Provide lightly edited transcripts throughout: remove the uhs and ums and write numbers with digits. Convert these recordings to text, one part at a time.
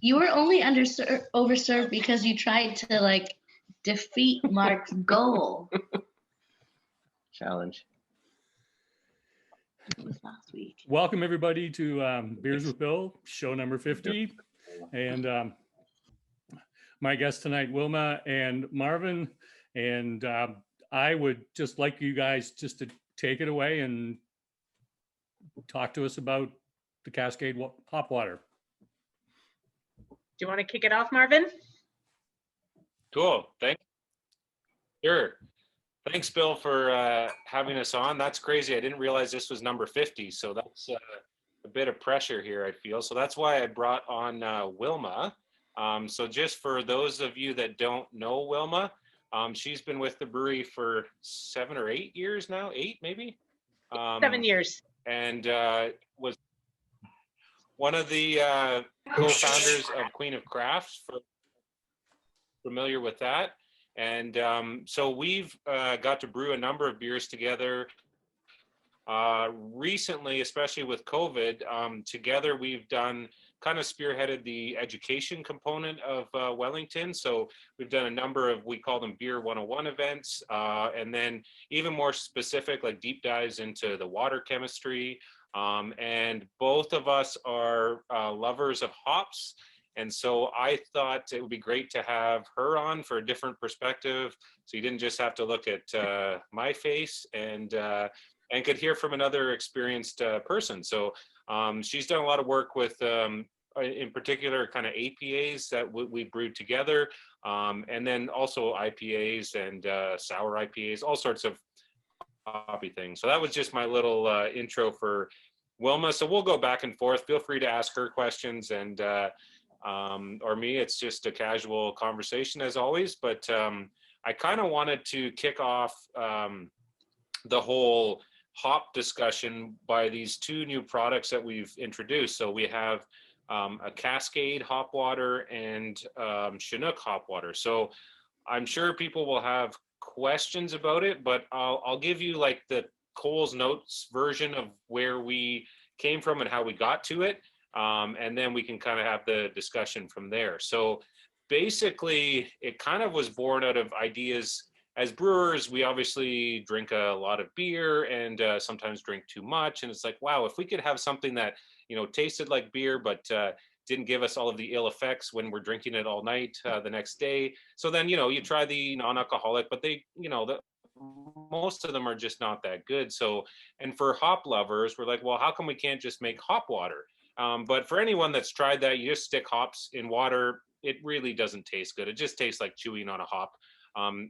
You were only overserved because you tried to like defeat Mark's goal. Challenge. It was last week. Welcome everybody to Beers with Bill, show number 50. And my guests tonight, Wilma and Marvin. And I would just like you guys just to take it away and talk to us about the Cascade hop water. Do you want to kick it off, Marvin? Cool. Thanks. Sure. Thanks, Bill, for having us on. That's crazy. I didn't realize this was number 50. So that's a bit of pressure here, I feel. So that's why I brought on Wilma. So just for those of you that don't know Wilma, she's been with the brewery for 7 or 8 years now. 8, maybe? 7 years. And was one of the co-founders of Queen of Crafts, for familiar with that. And so we've got to brew a number of beers together. Recently, especially with COVID, together we've done kind of spearheaded the education component of Wellington. So we've done a number of, we call them Beer 101 events, and then even more specific, like deep dives into the water chemistry. And both of us are lovers of hops. And so I thought it would be great to have her on for a different perspective. So you didn't just have to look at my face and could hear from another experienced person. So she's done a lot of work with, in particular, kind of APAs that we brewed together. And then also IPAs and sour IPAs, all sorts of hoppy things. So that was just my little intro for Wilma. So we'll go back and forth. Feel free to ask her questions and or me. It's just a casual conversation as always. But I kind of wanted to kick off the whole hop discussion by these 2 new products that we've introduced. So we have a Cascade hop water and Chinook hop water. So I'm sure people will have questions about it, but I'll give you like the Cole's Notes version of where we came from and how we got to it. And then we can kind of have the discussion from there. So basically, it kind of was born out of ideas. As brewers, we obviously drink a lot of beer and sometimes drink too much. And it's like, wow, if we could have something that, you know, tasted like beer, but didn't give us all of the ill effects when we're drinking it all night the next day. So then, you know, you try the non-alcoholic, but they, you know, most of them are just not that good. So, and for hop lovers, we're like, well, how come we can't just make hop water? But for anyone that's tried that, you just stick hops in water. It really doesn't taste good. It just tastes like chewing on a hop.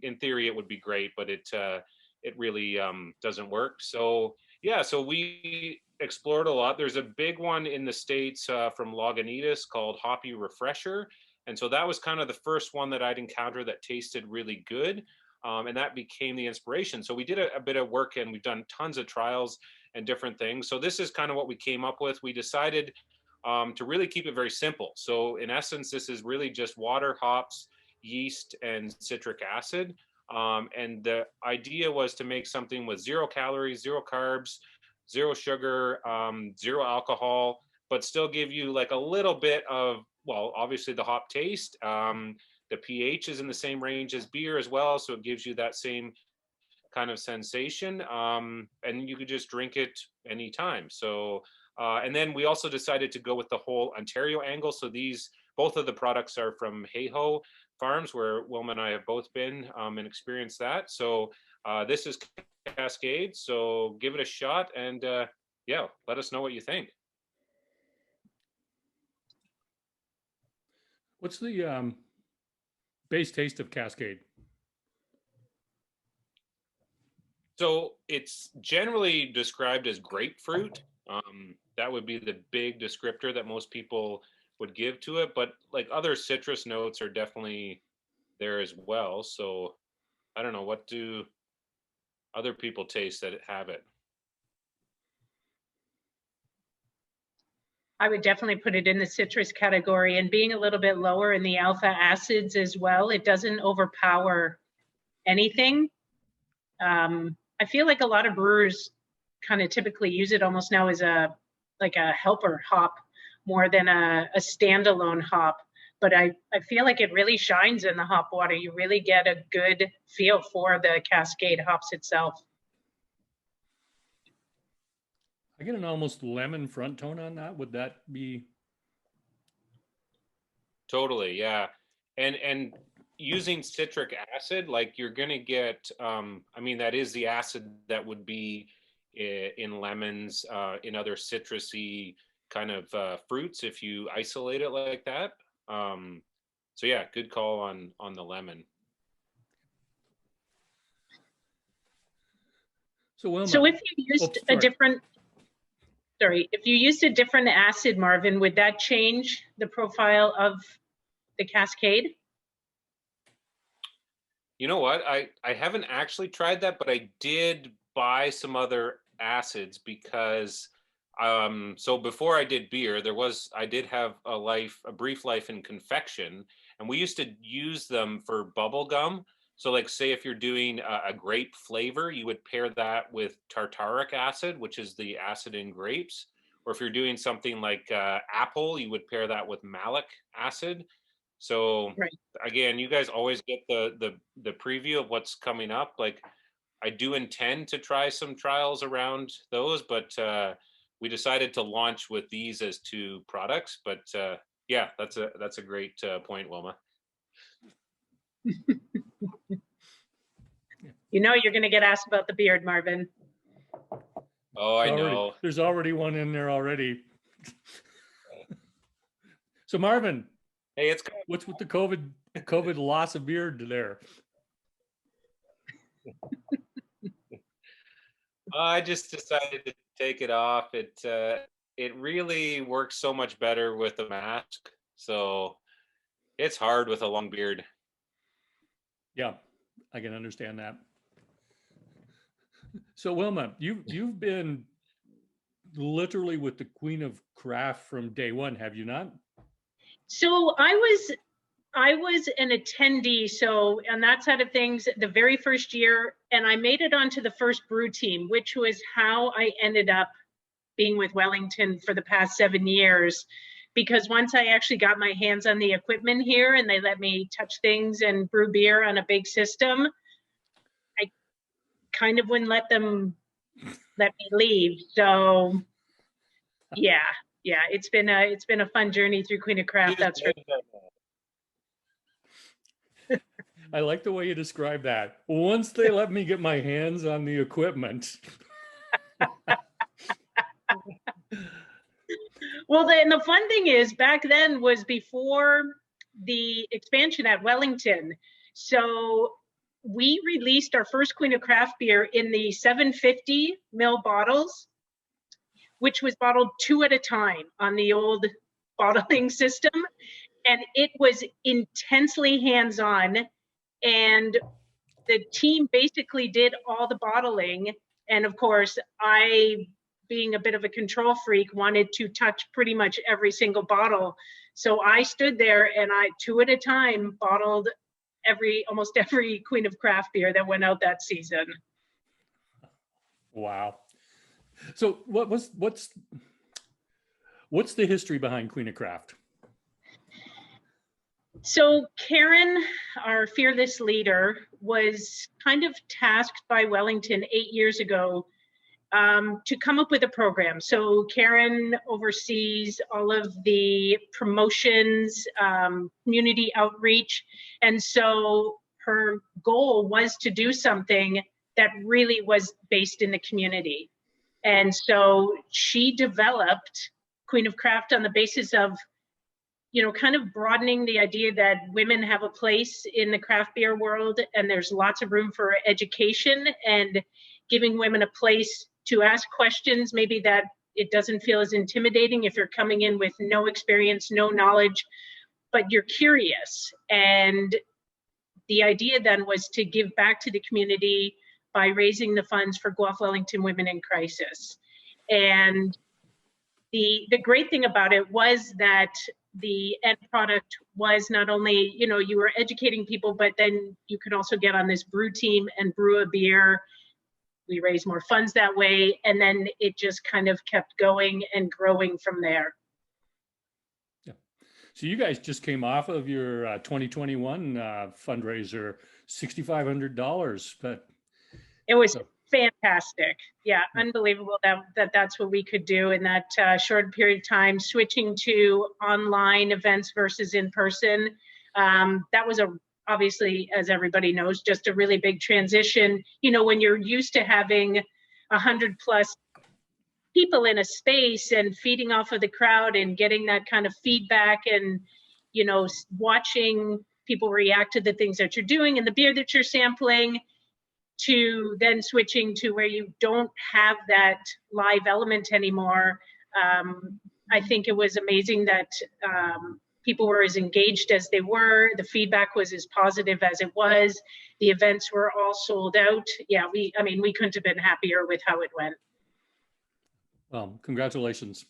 In theory, it would be great, but it really doesn't work. So yeah, so we explored a lot. There's a big one in the States from Lagunitas called Hoppy Refresher. And so that was kind of the first one that I'd encountered that tasted really good. And that became the inspiration. So we did a bit of work and we've done tons of trials and different things. So this is kind of what we came up with. We decided to really keep it very simple. So in essence, this is really just water, hops, yeast, and citric acid. And the idea was to make something with 0 calories, 0 carbs, 0 sugar, 0 alcohol, but still give you like a little bit of, well, obviously the hop taste. The pH is in the same range as beer as well. So it gives you that same kind of sensation. And you could just drink it anytime. So, and then we also decided to go with the whole Ontario angle. So both of the products are from Hayho Farms, where Wilma and I have both been and experienced that. So this is Cascade. So give it a shot and yeah, let us know what you think. What's the base taste of Cascade? So it's generally described as grapefruit. That would be the big descriptor that most people would give to it, but like other citrus notes are definitely there as well. So I don't know, what do other people taste that have it? I would definitely put it in the citrus category, and being a little bit lower in the alpha acids as well, it doesn't overpower anything. I feel like a lot of brewers kind of typically use it almost now as like a helper hop more than a standalone hop. But I feel like it really shines in the hop water. You really get a good feel for the Cascade hops itself. I get an almost lemon front tone on that. Would that be? Totally, yeah. And using citric acid, like you're gonna get, I mean, that is the acid that would be in lemons, in other citrusy kind of fruits if you isolate it like that. So yeah, good call on the lemon. So Wilma. So if you used a different, if you used a different acid, Marvin, would that change the profile of the Cascade? You know what? I haven't actually tried that, but I did buy some other acids because so before I did beer, I did have a brief life in confection, and we used to use them for bubble gum. So like say if you're doing a grape flavor, you would pair that with tartaric acid, which is the acid in grapes. Or if you're doing something like apple, you would pair that with malic acid. So right. Again, you guys always get the preview of what's coming up. Like I do intend to try some trials around those, but we decided to launch with these as 2 products. But yeah, that's a great point, Wilma. You know you're going to get asked about the beard, Marvin. Oh, I know. There's already one in there already. So Marvin, hey, what's with the COVID loss of beard there? I just decided to take it off. It really works so much better with a mask. So it's hard with a long beard. Yeah, I can understand that. So Wilma, you've been literally with the Queen of Craft from day one, have you not? So I was an attendee, so on that side of things, the very first year, and I made it onto the first brew team, which was how I ended up being with Wellington for the past 7 years. Because once I actually got my hands on the equipment here and they let me touch things and brew beer on a big system, I kind of wouldn't let me leave. So yeah, it's been a fun journey through Queen of Craft. That's right. I like the way you describe that. Once they let me get my hands on the equipment. Well, the fun thing is back then was before the expansion at Wellington. So we released our first Queen of Craft beer in the 750 ml bottles, which was bottled 2 at a time on the old bottling system. And it was intensely hands-on. And the team basically did all the bottling. And of course, I, being a bit of a control freak, wanted to touch pretty much every single bottle. So I stood there and I, 2 at a time, bottled almost every Queen of Craft beer that went out that season. Wow. So what's the history behind Queen of Craft? So Karen, our fearless leader, was kind of tasked by Wellington 8 years ago to come up with a program. So Karen oversees all of the promotions, community outreach. And so her goal was to do something that really was based in the community. And so she developed Queen of Craft on the basis of, kind of broadening the idea that women have a place in the craft beer world and there's lots of room for education, and giving women a place to ask questions, maybe that it doesn't feel as intimidating if you're coming in with no experience, no knowledge, but you're curious. And the idea then was to give back to the community by raising the funds for Guelph Wellington Women in Crisis. And the great thing about it was that the end product was not only, you were educating people, but then you could also get on this brew team and brew a beer. We raised more funds that way. And then it just kind of kept going and growing from there. So you guys just came off of your 2021 fundraiser, $6,500. But It was so, fantastic. Yeah, unbelievable that's what we could do in that short period of time, switching to online events versus in person. That was obviously, as everybody knows, just a really big transition. You know, when you're used to having 100+ people in a space and feeding off of the crowd and getting that kind of feedback and, you know, watching people react to the things that you're doing and the beer that you're sampling, to then switching to where you don't have that live element anymore. I think it was amazing that people were as engaged as they were. The feedback was as positive as it was. The events were all sold out. Yeah, we couldn't have been happier with how it went. well, congratulations.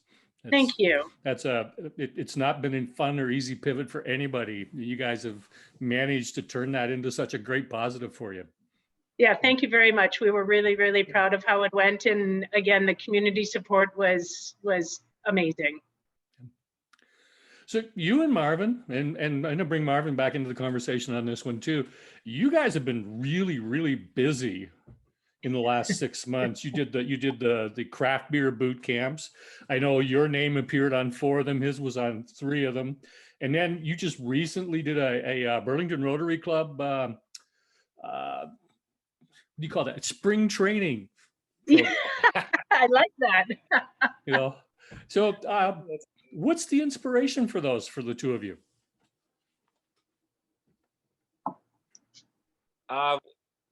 Thank you. It's not been a fun or easy pivot for anybody. You guys have managed to turn that into such a great positive for you. Yeah, thank you very much. We were really, really proud of how it went. And again, the community support was amazing. So you and Marvin, and I'm going to bring Marvin back into the conversation on this one too. You guys have been really, really busy in the last 6 months. You did the craft beer boot camps. I know your name appeared on 4 of them. His was on 3 of them. And then you just recently did a Burlington Rotary Club, what do you call that? Spring training. I like that. You know, so what's the inspiration for those, for the 2 of you?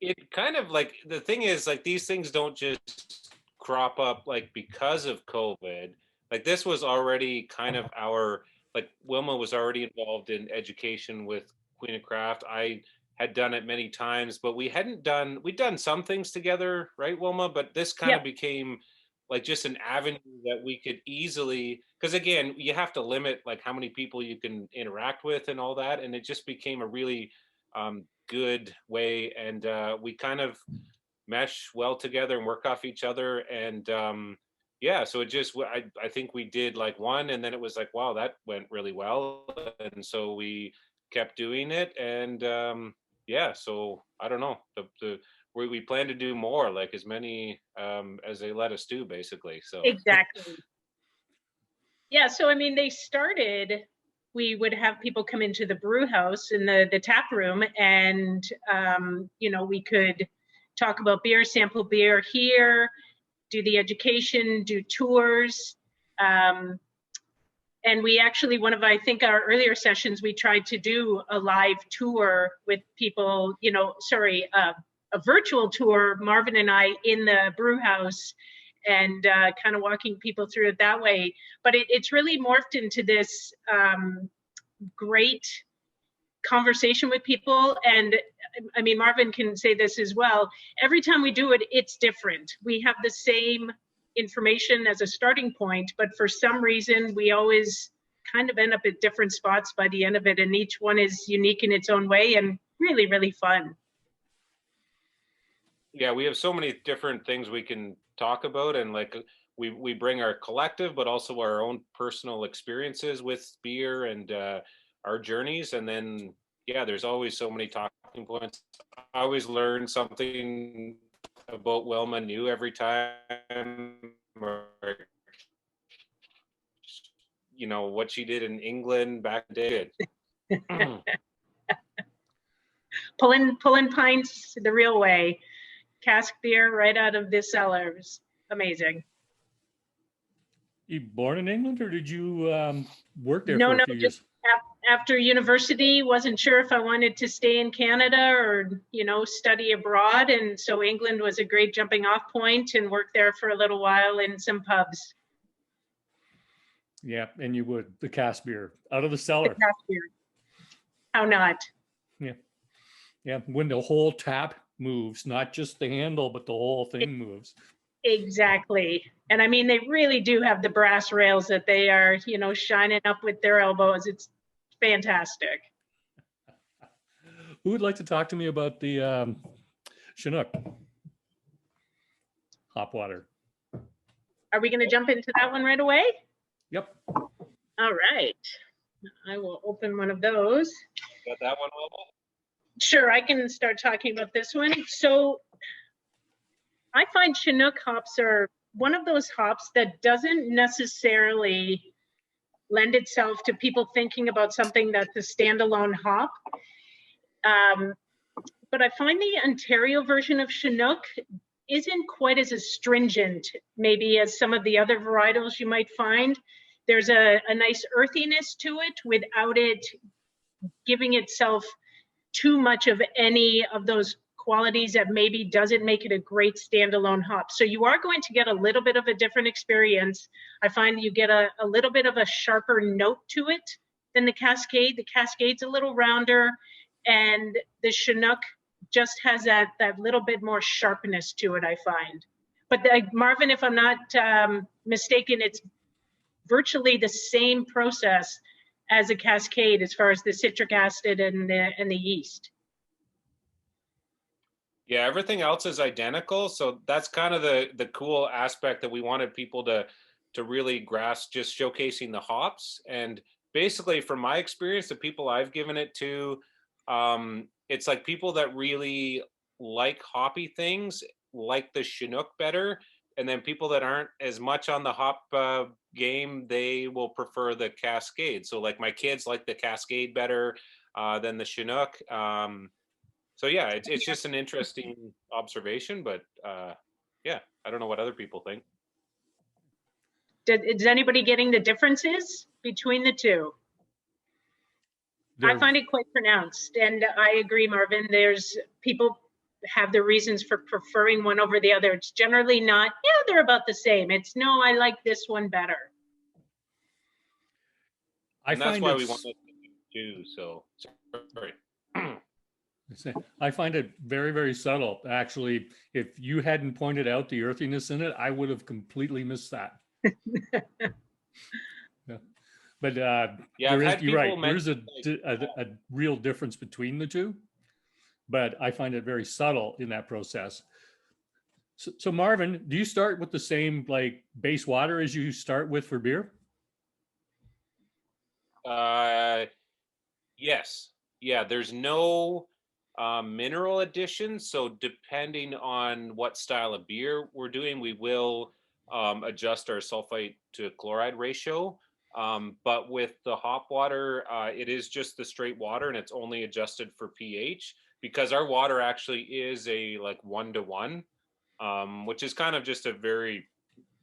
It kind of like, the thing is, like, these things don't just crop up like because of COVID. Like, this was already kind of our, like, Wilma was already involved in education with Queen of Craft. I had done it many times, but we'd done some things together, right, Wilma? But this kind of became like just an avenue that we could easily, because again, you have to limit like how many people you can interact with and all that. And it just became a really good way. And we kind of mesh well together and work off each other. And yeah, so it just, I think we did like one, and then it was like, wow, that went really well. And so we kept doing it. And yeah, so I don't know, we plan to do more, like as many as they let us do, basically. So Exactly. Yeah, so I mean, we would have people come into the brew house in the tap room, and you know, we could talk about beer, sample beer here, do the education, do tours. And we actually, one of, I think, our earlier sessions, we tried to do a live tour with people, you know, a virtual tour, Marvin and I in the brew house, and kind of walking people through it that way. But it's really morphed into this great conversation with people. And I mean, Marvin can say this as well. Every time we do it, it's different. We have the same information as a starting point, but for some reason, we always kind of end up at different spots by the end of it. And each one is unique in its own way and really, really fun. Yeah, we have so many different things we can talk about, and like we bring our collective, but also our own personal experiences with beer and our journeys. And then, yeah, there's always so many talking points. I always learn something about Wilma new every time, or, you know, what she did in England back in the day. Pulling pints the real way, cask beer right out of the cellar. It was amazing. You born in England, or did you work there No, for a few years? After university, wasn't sure if I wanted to stay in Canada or, you know, study abroad. And so England was a great jumping off point, and worked there for a little while in some pubs. Yeah, and you would, the cask beer out of the cellar. The cask beer. How not? Yeah. Yeah, when the whole tap moves, not just the handle, but the whole thing moves. Exactly. And I mean, they really do have the brass rails that they are, you know, shining up with their elbows. It's fantastic. Who would like to talk to me about the Chinook hop water? Are we going to jump into that one right away? Yep. All right. I will open one of those. Got that one, Wilma? Sure, I can start talking about this one. So I find Chinook hops are one of those hops that doesn't necessarily lend itself to people thinking about something that's a standalone hop. But I find the Ontario version of Chinook isn't quite as astringent, maybe, as some of the other varietals you might find. There's a nice earthiness to it without it giving itself too much of any of those qualities that maybe doesn't make it a great standalone hop. So you are going to get a little bit of a different experience. I find you get a little bit of a sharper note to it than the Cascade. The Cascade's a little rounder, and the Chinook just has that little bit more sharpness to it, I find. But Marvin, if I'm not mistaken, it's virtually the same process as a Cascade as far as the citric acid and the yeast. Yeah, everything else is identical. So that's kind of the cool aspect that we wanted people to really grasp, just showcasing the hops. And basically, from my experience, the people I've given it to, it's like people that really like hoppy things, like the Chinook better. And then people that aren't as much on the hop game, they will prefer the Cascade. So like my kids like the Cascade better than the Chinook. So yeah, it's just an interesting observation, but yeah, I don't know what other people think. Is anybody getting the differences between the two? I find it quite pronounced, and I agree, Marvin. There's people have their reasons for preferring one over the other. It's generally not, yeah, they're about the same. It's no, I like this one better. And that's why we want to do so. Sorry. I find it very, very subtle. Actually, if you hadn't pointed out the earthiness in it, I would have completely missed that. Yeah. But yeah, you're right. There is a real difference between the two, but I find it very subtle in that process. So Marvin, do you start with the same like base water as you start with for beer? Yes. Yeah, there's no mineral additions. So depending on what style of beer we're doing, we will adjust our sulfite to chloride ratio. But with the hop water, it is just the straight water, and it's only adjusted for pH, because our water actually is a like 1-to-1, which is kind of just a very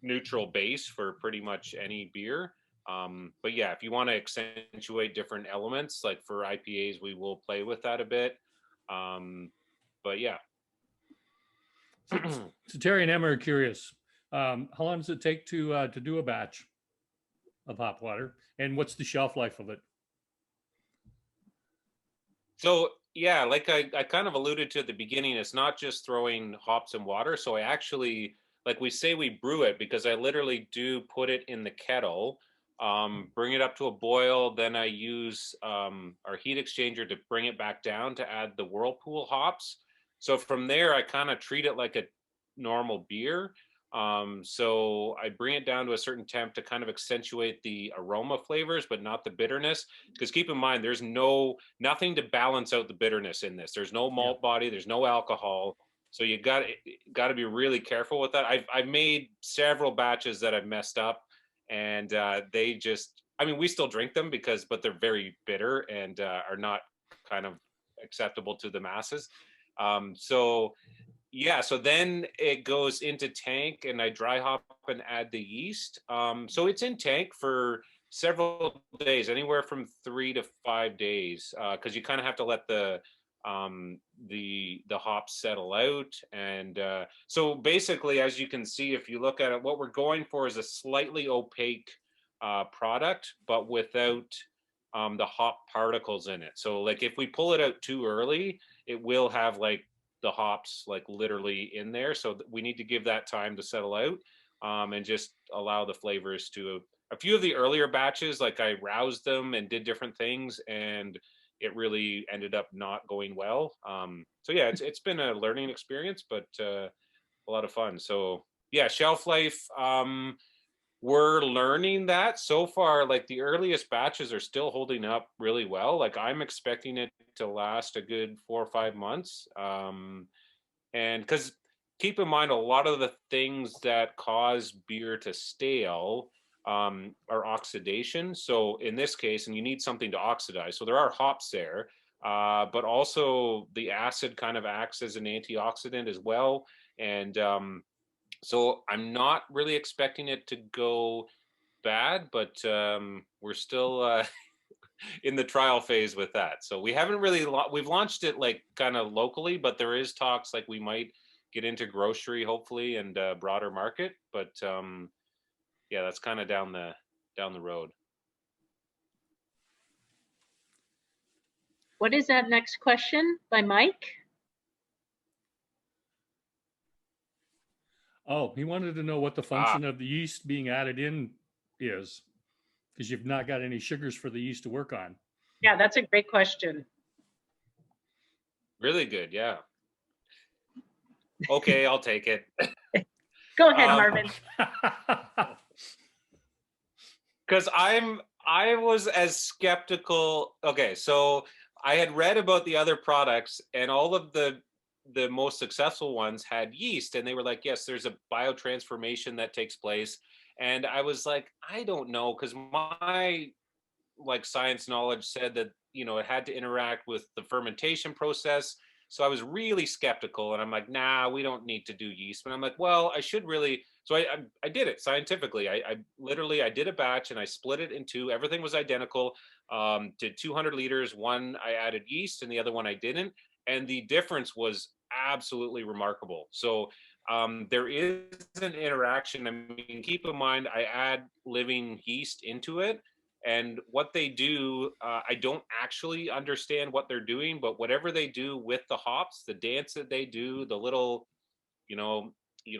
neutral base for pretty much any beer. But yeah, if you want to accentuate different elements, like for IPAs, we will play with that a bit. But yeah. So Terry and Emma are curious. How long does it take to do a batch of hop water, and what's the shelf life of it? So yeah, like I kind of alluded to at the beginning, it's not just throwing hops and water. So I actually, like we say, we brew it, because I literally do put it in the kettle, bring it up to a boil. Then I use our heat exchanger to bring it back down to add the whirlpool hops. So from there, I kind of treat it like a normal beer. So I bring it down to a certain temp to kind of accentuate the aroma flavors, but not the bitterness. Because keep in mind, there's nothing to balance out the bitterness in this. There's no malt body, there's no alcohol. So you got to be really careful with that. I've made several batches that I've messed up, and they just, I mean, we still drink them but they're very bitter and are not kind of acceptable to the masses. So yeah, so then it goes into tank, and I dry hop and add the yeast. So it's in tank for several days, anywhere from 3 to 5 days, because you kind of have to let the hops settle out. And so basically, as you can see, if you look at it, what we're going for is a slightly opaque product, but without the hop particles in it. So like if we pull it out too early, it will have like the hops like literally in there. So we need to give that time to settle out, and just allow the flavors to, a few of the earlier batches, like I roused them and did different things, and it really ended up not going well. So yeah, it's been a learning experience, but a lot of fun. So yeah, shelf life, We're learning that so far. Like the earliest batches are still holding up really well. Like I'm expecting it to last a good 4 or 5 months. And because keep in mind, a lot of the things that cause beer to stale are oxidation. So in this case, and you need something to oxidize. So there are hops there, but also the acid kind of acts as an antioxidant as well. And so I'm not really expecting it to go bad, but we're still in the trial phase with that. So we haven't really, we've launched it like kind of locally, but there is talks like we might get into grocery hopefully and broader market. But yeah, that's kind of down the road. What is that next question by Mike? Oh, he wanted to know what the function of the yeast being added in is, because you've not got any sugars for the yeast to work on. Yeah, that's a great question. Really good, yeah. Okay, I'll take it. Go ahead, Marvin. Because I was as skeptical. Okay, so I had read about the other products, and all of the most successful ones had yeast, and they were like, yes, there's a biotransformation that takes place. And I was like, I don't know, because my like science knowledge said that, you know, it had to interact with the fermentation process. So I was really skeptical, and I'm like, nah, we don't need to do yeast. But I'm like, well, I should really. So I did it scientifically. I literally, I did a batch and I split it in two. Everything was identical. Did 200 liters. One I added yeast and the other one I didn't. And the difference was absolutely remarkable. So there is an interaction. I mean, keep in mind, I add living yeast into it. And what they do, I don't actually understand what they're doing, but whatever they do with the hops, the dance that they do, the little, you know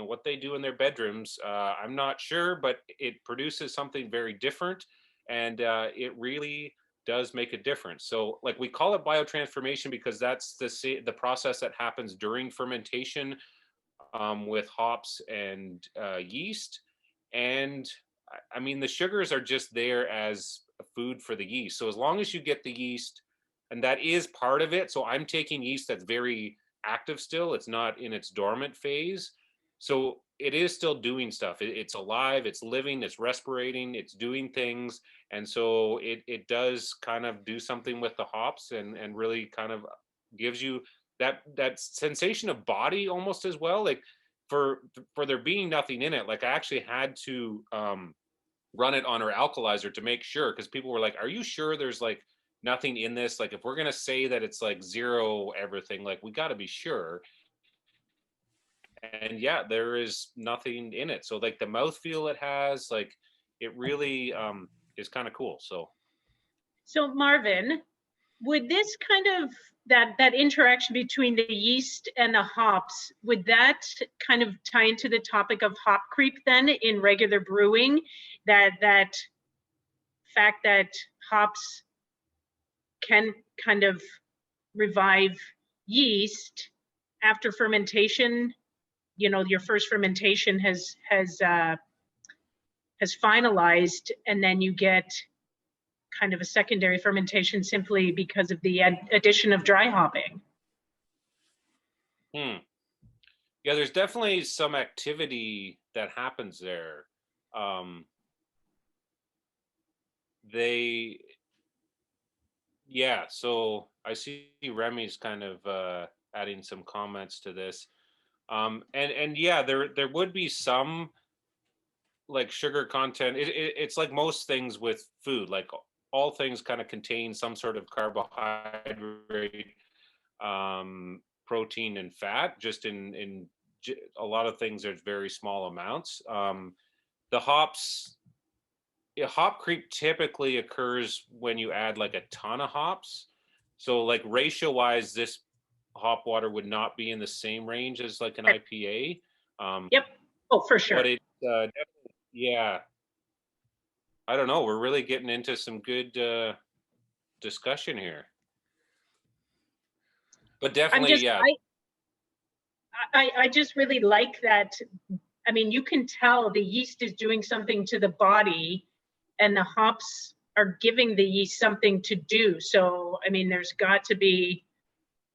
what they do in their bedrooms, I'm not sure, but it produces something very different, and it really does make a difference. So like we call it biotransformation because that's the process that happens during fermentation with hops and yeast. And I mean, the sugars are just there as food for the yeast. So as long as you get the yeast, and that is part of it. So I'm taking yeast that's very active still. It's not in its dormant phase. So it is still doing stuff. It's alive, it's living, it's respirating, it's doing things. And so it does kind of do something with the hops and really kind of gives you that sensation of body almost as well. Like for there being nothing in it, like I actually had to run it on our alkalizer to make sure, because people were like, are you sure there's like nothing in this? Like if we're gonna say that it's like zero everything, like we got to be sure. And yeah, there is nothing in it. So like the mouthfeel it has, like it really is kind of cool. So Marvin, would this kind of that interaction between the yeast and the hops, would that kind of tie into the topic of hop creep then in regular brewing? That fact that hops can kind of revive yeast after fermentation, you know, your first fermentation has finalized, and then you get kind of a secondary fermentation simply because of the addition of dry hopping. Yeah, there's definitely some activity that happens there. So I see Remy's kind of adding some comments to this. And yeah, there would be some like sugar content. It's like most things with food, like all things kind of contain some sort of carbohydrate, protein and fat. Just in a lot of things, there's very small amounts. The hops, hop creep typically occurs when you add like a ton of hops. So like ratio wise, this hop water would not be in the same range as like an IPA. Yep. Oh, for sure. But it definitely, yeah. I don't know. We're really getting into some good discussion here. But definitely, yeah. I just really like that I mean, you can tell the yeast is doing something to the body and the hops are giving the yeast something to do. So, I mean, there's got to be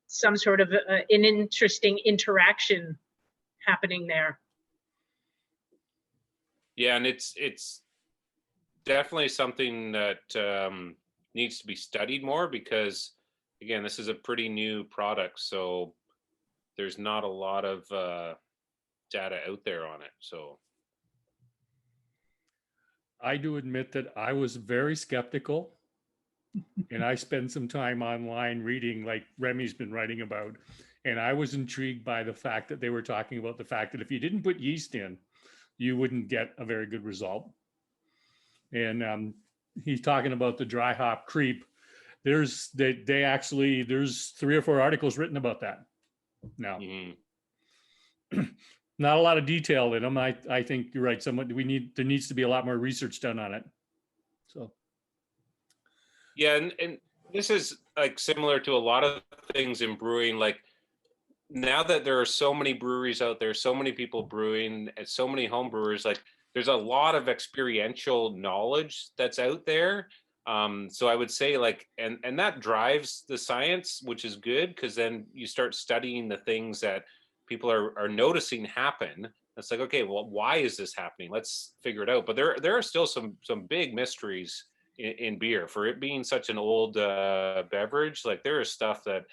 some sort of an interesting interaction happening there. Yeah, and it's definitely something that needs to be studied more because, again, this is a pretty new product, so there's not a lot of data out there on it. So I do admit that I was very skeptical, and I spent some time online reading, like Remy's been writing about, and I was intrigued by the fact that they were talking about the fact that if you didn't put yeast in, you wouldn't get a very good result. And he's talking about the dry hop creep. There's 3 or 4 articles written about that now. Not a lot of detail in them. I think you're right. There needs to be a lot more research done on it. So yeah, and this is like similar to a lot of things in brewing. Like now that there are so many breweries out there, so many people brewing, and so many home brewers, like there's a lot of experiential knowledge that's out there. So I would say like, and that drives the science, which is good because then you start studying the things that people are noticing happen. It's like, okay, well, why is this happening? Let's figure it out. But there are still some big mysteries in beer for it being such an old beverage. Like there is stuff that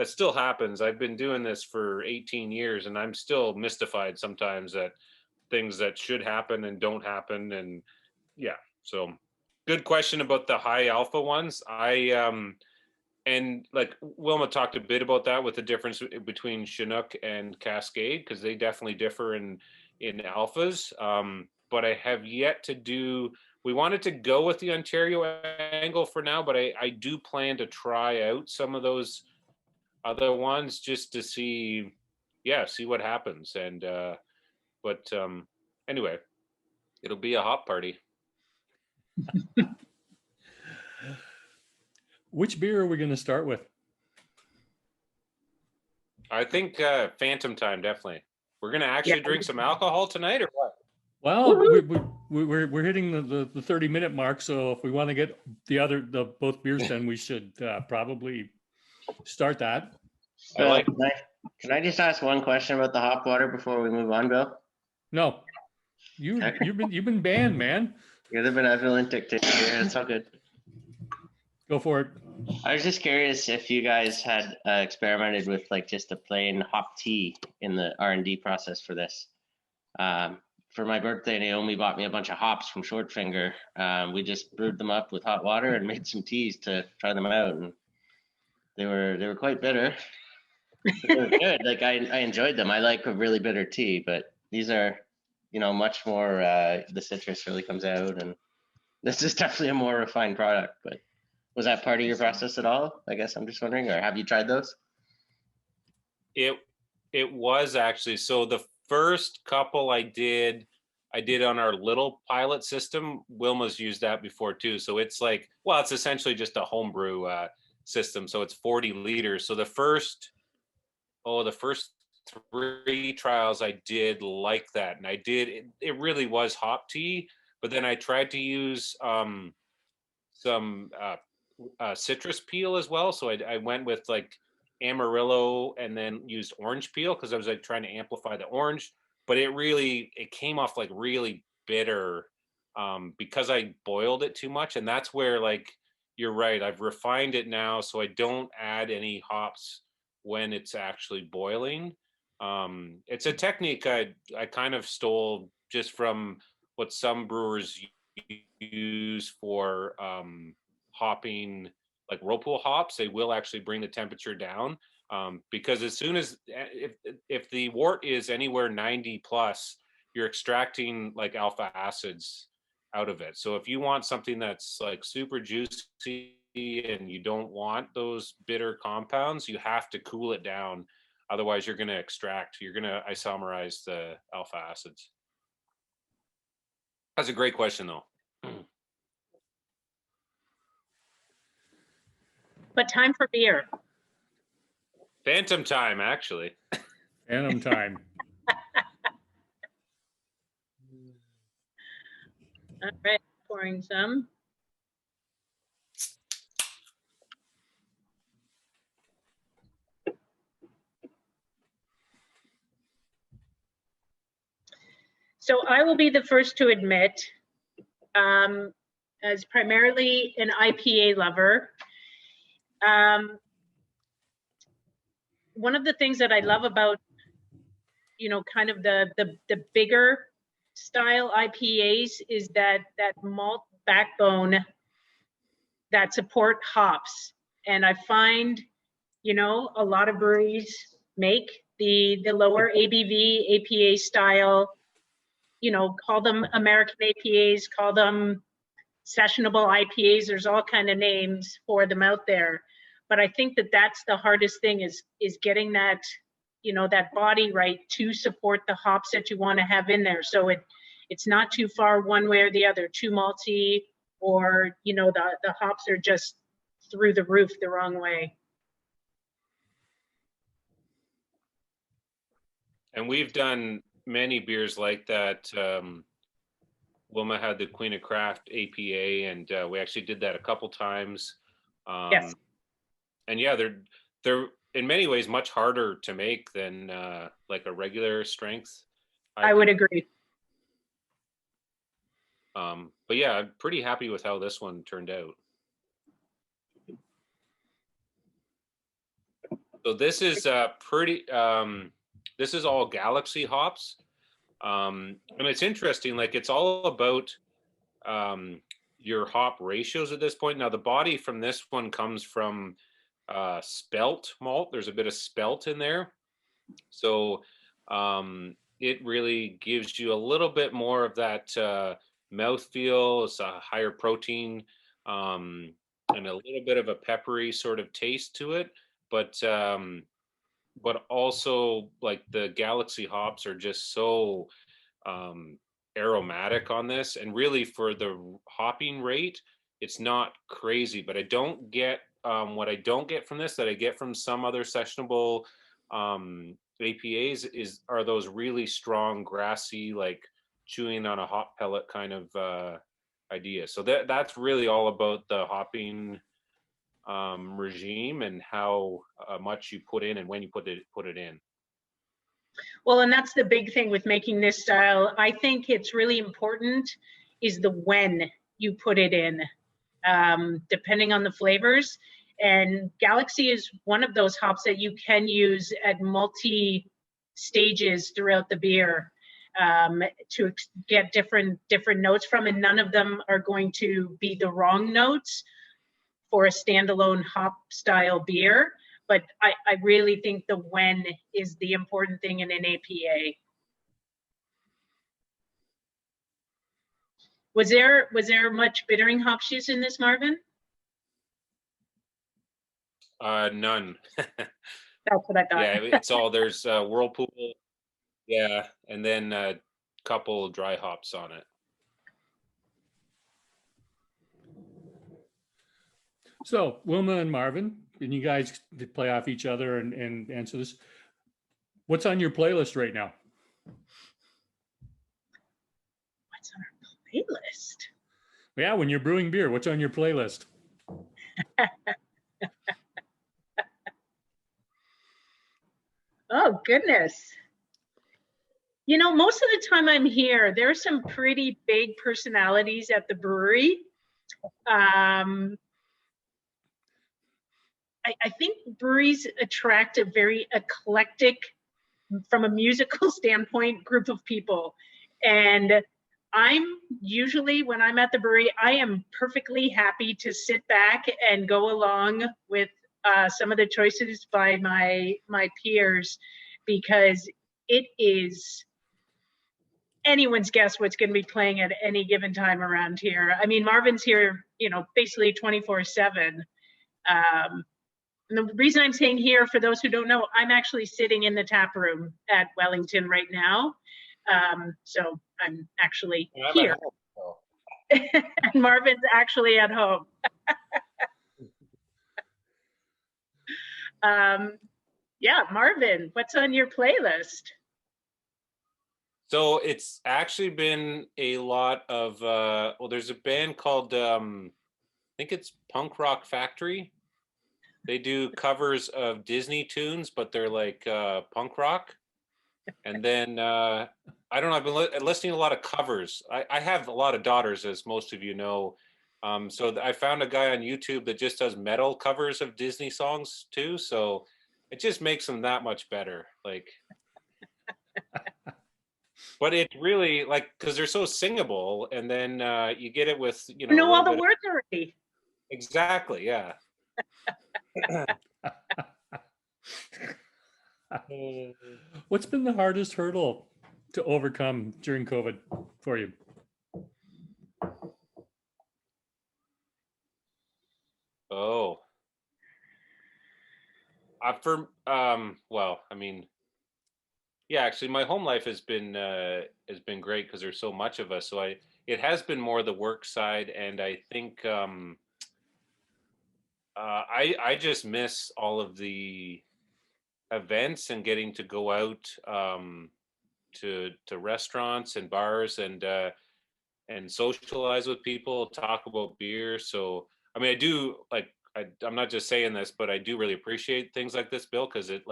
still happens. I've been doing this for 18 years and I'm still mystified sometimes at things that should happen and don't happen. And yeah, so good question about the high alpha ones. And like Wilma talked a bit about that with the difference between Chinook and Cascade, because they definitely differ in alphas. But I have yet to do, we wanted to go with the Ontario angle for now, but I do plan to try out some of those other ones just to see what happens. And, but anyway, it'll be a hop party. which beer are we going to start with? I think Phantom Time, definitely. We're going to actually drink some alcohol tonight or what? Well, we're hitting the 30-minute mark, so if we want to get both beers done, we should probably start that. Bill, can I just ask one question about the hop water before we move on, Bill? No, you've been banned, man. You're the benevolent dictator here. It's all good. Go for it. I was just curious if you guys had experimented with like just a plain hop tea in the R&D process for this. For my birthday, Naomi bought me a bunch of hops from Shortfinger. We just brewed them up with hot water and made some teas to try them out, and they were quite bitter. They were good. Like I enjoyed them. I like a really bitter tea, but these are, much more. The citrus really comes out, and this is definitely a more refined product. But was that part of your process at all? I guess I'm just wondering, or have you tried those? It was actually. So the first couple I did on our little pilot system. Wilma's used that before too. So it's like, well, it's essentially just a homebrew system. So it's 40 liters. So the first 3 trials I did like that. And it really was hop tea, but then I tried to use some citrus peel as well. So I went with like Amarillo and then used orange peel because I was like trying to amplify the orange, but it came off like really bitter because I boiled it too much. And that's where, like, you're right, I've refined it now so I don't add any hops when it's actually boiling. It's a technique I kind of stole just from what some brewers use for hopping, like whirlpool hops. They will actually bring the temperature down because as soon as if the wort is anywhere 90 plus, you're extracting like alpha acids out of it. So if you want something that's like super juicy and you don't want those bitter compounds, you have to cool it down. Otherwise, you're going to isomerize the alpha acids. That's a great question, though. But time for beer. Phantom Time, actually. Phantom Time. All right, pouring some. So I will be the first to admit, as primarily an IPA lover, one of the things that I love about, you know, kind of the bigger style IPAs is that malt backbone that support hops. And I find, you know, a lot of breweries make the lower ABV APA style, you know, call them American APAs, call them sessionable IPAs. There's all kind of names for them out there. But I think that that's the hardest thing is getting that, you know, that body right to support the hops that you want to have in there. So it's not too far one way or the other, too malty, or, you know, the hops are just through the roof the wrong way. And we've done many beers like that. Wilma had the Queen of Craft APA, and we actually did that a couple times. Yes. And yeah, they're in many ways much harder to make than like a regular strength. I would agree. But yeah, I'm pretty happy with how this one turned out. So this is pretty. This is all Galaxy hops, and it's interesting. Like it's all about your hop ratios at this point. Now the body from this one comes from spelt malt. There's a bit of spelt in there, so it really gives you a little bit more of that mouthfeel. It's a higher protein and a little bit of a peppery sort of taste to it, but also like the Galaxy hops are just so aromatic on this, and really for the hopping rate, it's not crazy. But I don't get what I don't get from this that I get from some other sessionable APAs are those really strong grassy, like chewing on a hop pellet kind of idea. So that's really all about the hopping regime and how much you put in and when you put it in. Well, and that's the big thing with making this style. I think it's really important is the when you put it in, depending on the flavors. And Galaxy is one of those hops that you can use at multi stages throughout the beer to get different notes from, and none of them are going to be the wrong notes for a standalone hop style beer. But I really think the when is the important thing in an APA. Was there much bittering hops used in this, Marvin? None. That's what I thought. Yeah, it's all there's Whirlpool, yeah, and then a couple dry hops on it. So Wilma and Marvin, and you guys play off each other and answer this. What's on your playlist right now? What's on our playlist? Yeah, when you're brewing beer, what's on your playlist? Oh, goodness. You know, most of the time I'm here, there are some pretty big personalities at the brewery. I think breweries attract a very eclectic, from a musical standpoint, group of people. And I'm usually, when I'm at the brewery, I am perfectly happy to sit back and go along with some of the choices by my peers, because it is anyone's guess what's going to be playing at any given time around here. I mean, Marvin's here, you know, basically 24/7. And the reason I'm saying here, for those who don't know, I'm actually sitting in the tap room at Wellington right now. So I'm actually here. And Marvin's actually at home. Yeah, Marvin, what's on your playlist? So it's actually been a lot of well, there's a band called I think it's Punk Rock Factory. They do covers of Disney tunes, but they're like punk rock. And then I don't know, I've been listening to a lot of covers. I have a lot of daughters, as most of you know. So I found a guy on YouTube that just does metal covers of Disney songs too. So it just makes them that much better. Like, but it's really like, because they're so singable, and then you get it with, you know, You a know all little the bit. words already. Exactly, yeah. What's been the hardest hurdle to overcome during COVID for you? Oh, well, I mean, yeah, actually, my home life has been great because there's so much of us. So it has been more the work side, and I think I just miss all of the events and getting to go out to restaurants and bars and socialize with people, talk about beer. So I mean, I do like I'm not just saying this, but I do really appreciate things like this, Bill, because it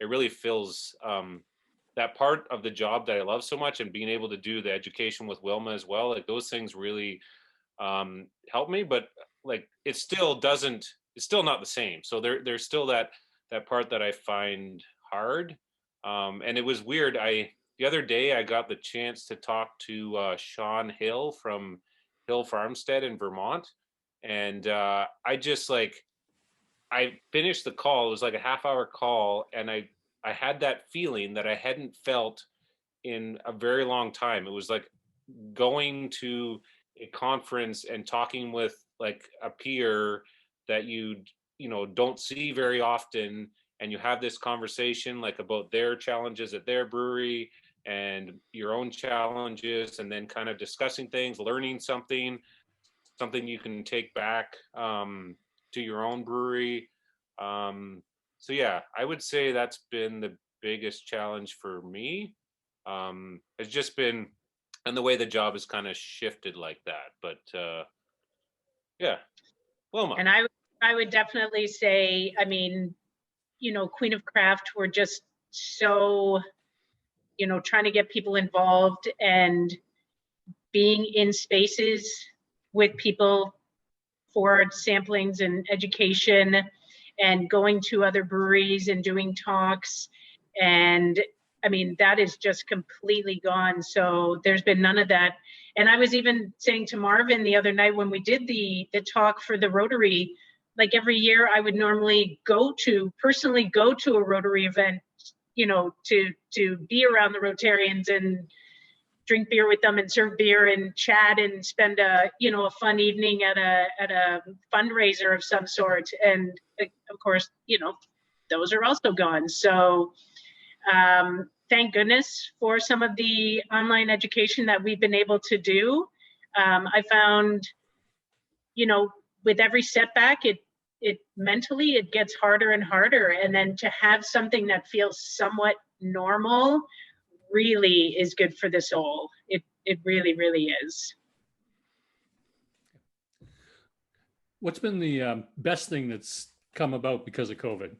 really fills that part of the job that I love so much, and being able to do the education with Wilma as well. Like those things really help me, but like it's still not the same. So there's still that part that I find hard. And it was weird. The other day I got the chance to talk to Sean Hill from Hill Farmstead in Vermont, and I just like I finished the call. It was like a half-hour call, and I had that feeling that I hadn't felt in a very long time. It was like going to a conference and talking with like a peer that you know don't see very often, and you have this conversation like about their challenges at their brewery and your own challenges, and then kind of discussing things, learning something you can take back to your own brewery. So yeah, I would say that's been the biggest challenge for me. It's just been, and the way the job has kind of shifted like that. But yeah, Wilma. And I would definitely say, I mean, you know, Queen of Craft were just so, you know, trying to get people involved and being in spaces with people for samplings and education and going to other breweries and doing talks. And I mean, that is just completely gone. So there's been none of that. And I was even saying to Marvin the other night when we did the talk for the Rotary, like every year I would normally personally go to a Rotary event, you know, to be around the Rotarians and drink beer with them and serve beer and chat and spend a fun evening at a fundraiser of some sort. And of course, you know, those are also gone. So thank goodness for some of the online education that we've been able to do. I found, you know, with every setback, it mentally it gets harder and harder, and then to have something that feels somewhat normal really is good for the soul. It really, really is. What's been the best thing that's come about because of COVID?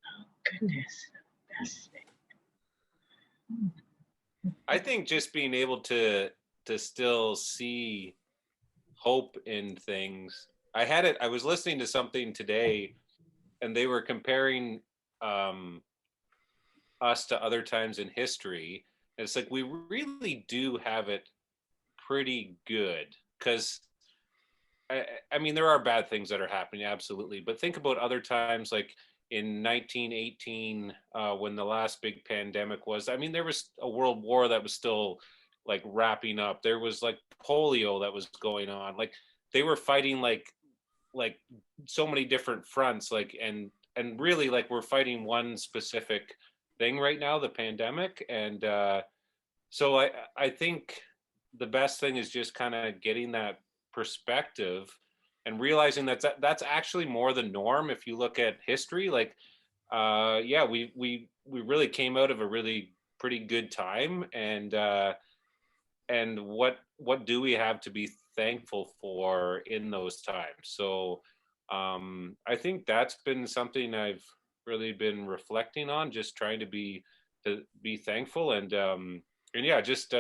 Oh, goodness, best thing. I think just being able to still see hope in things. I was listening to something today, and they were comparing us to other times in history. And it's like we really do have it pretty good, because I mean, there are bad things that are happening, absolutely. But think about other times, like in 1918, when the last big pandemic was. I mean, there was a world war that was still like wrapping up. There was like polio that was going on. Like they were fighting like so many different fronts. Like and really like we're fighting one specific thing right now, the pandemic. And so I think the best thing is just kind of getting that perspective and realizing that's actually more the norm. If you look at history, like yeah, we really came out of a really pretty good time, and what do we have to be thankful for in those times? So I think that's been something I've really been reflecting on, just trying to be thankful, and yeah, just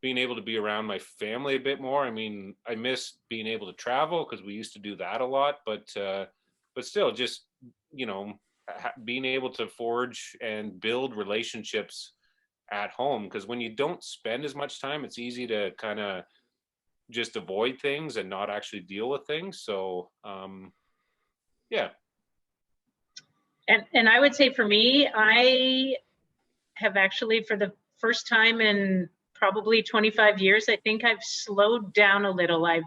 being able to be around my family a bit more. I mean, I miss being able to travel because we used to do that a lot, but still, just you know, being able to forge and build relationships at home, because when you don't spend as much time, it's easy to kind of just avoid things and not actually deal with things. So yeah. And I would say for me, I have actually, for the first time in probably 25 years, I think I've slowed down a little. I've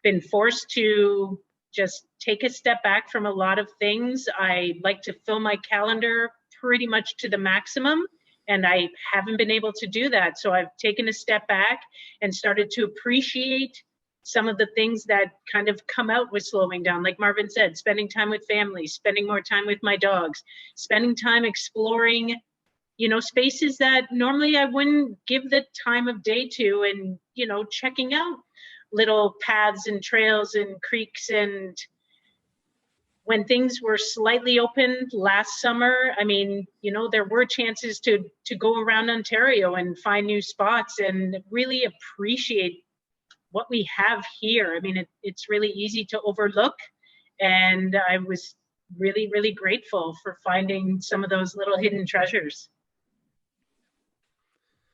been forced to just take a step back from a lot of things. I like to fill my calendar pretty much to the maximum, and I haven't been able to do that. So I've taken a step back and started to appreciate some of the things that kind of come out with slowing down. Like Marvin said, spending time with family, spending more time with my dogs, spending time exploring, you know, spaces that normally I wouldn't give the time of day to, and, you know, checking out little paths and trails and creeks. And when things were slightly open last summer, I mean, you know, there were chances to go around Ontario and find new spots and really appreciate what we have here. I mean, it's really easy to overlook. And I was really, really grateful for finding some of those little hidden treasures.